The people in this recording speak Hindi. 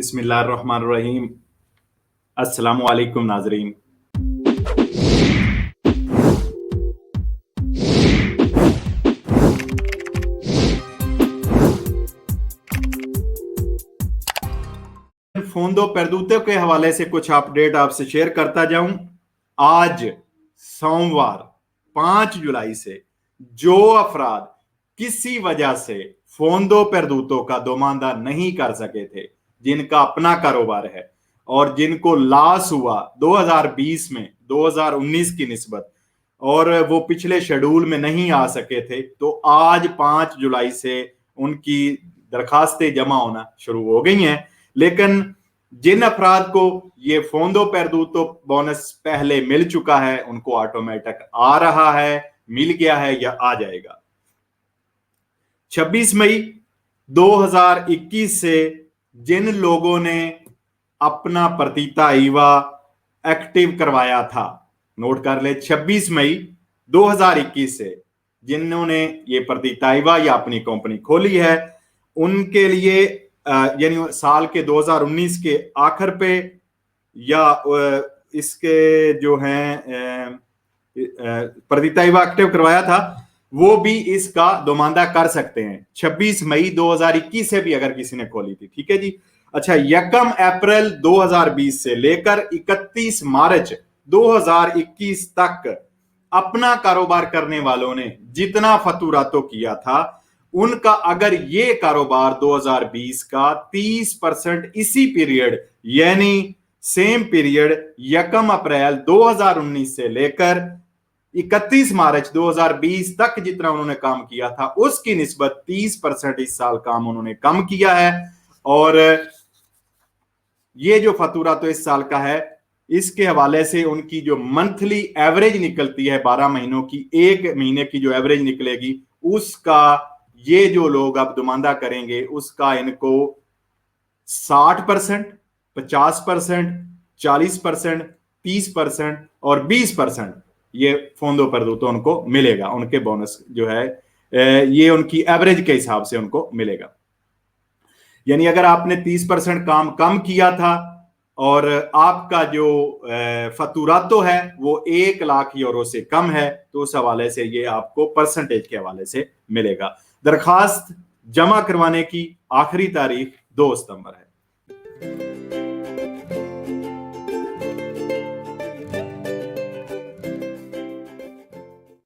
बिस्मिल्लाहिर्रहमानिर्रहीम। अस्सलामु अलैकुम नाज़रीन। फोंदो परदूते के हवाले से कुछ अपडेट आपसे शेयर करता जाऊं। आज सोमवार 5 जुलाई से जो अफराद किसी वजह से फोंदो परदूतों का दोमांदा नहीं कर सके थे, जिनका अपना कारोबार है और जिनको लॉस हुआ 2020 में 2019 की निस्बत, और वो पिछले शेड्यूल में नहीं आ सके थे, तो आज 5 जुलाई से उनकी दरखास्तें जमा होना शुरू हो गई हैं। लेकिन जिन अफराद को ये फोंदो परदूतो बोनस पहले मिल चुका है, उनको ऑटोमेटिक आ रहा है, मिल गया है या आ जाएगा। 26 मई 2021 से जिन लोगों ने अपना प्रतीता ईवा एक्टिव करवाया था, नोट कर ले, 26 मई 2021 से जिन्होंने ये प्रतीता ईवा या अपनी कंपनी खोली है, उनके लिए यानी साल के 2019 के आखिर पे या इसके जो हैं प्रतीता ईवा एक्टिव करवाया था, वो भी इसका दोमांदा कर सकते हैं 26 मई 2021 से भी, अगर किसी ने खोली थी। ठीक है जी। अच्छा, 1 अप्रैल 2020 से लेकर 31 मार्च 2021 तक अपना कारोबार करने वालों ने जितना फतूरातो किया था, उनका अगर ये कारोबार 2020 का 30% इसी पीरियड यानी सेम पीरियड 1 अप्रैल 2019 से लेकर 31 मार्च 2020 तक जितना उन्होंने काम किया था, उसकी निस्बत 30% इस साल काम उन्होंने कम किया है। और ये जो फतूरा तो इस साल का है, इसके हवाले से उनकी जो मंथली एवरेज निकलती है 12 महीनों की, एक महीने की जो एवरेज निकलेगी, उसका ये जो लोग अब दुमांदा करेंगे उसका इनको 60%, 50%, 40%, 30% और 20% ये फोंदो परदूतो उनको मिलेगा। उनके बोनस जो है ये उनकी एवरेज के हिसाब से उनको मिलेगा। यानी अगर आपने 30% काम कम किया था और आपका जो फतूरातो है वो 1 लाख यूरो से कम है, तो उस हवाले से ये आपको परसेंटेज के हवाले से मिलेगा। दरखास्त जमा करवाने की आखिरी तारीख 2 सितंबर है।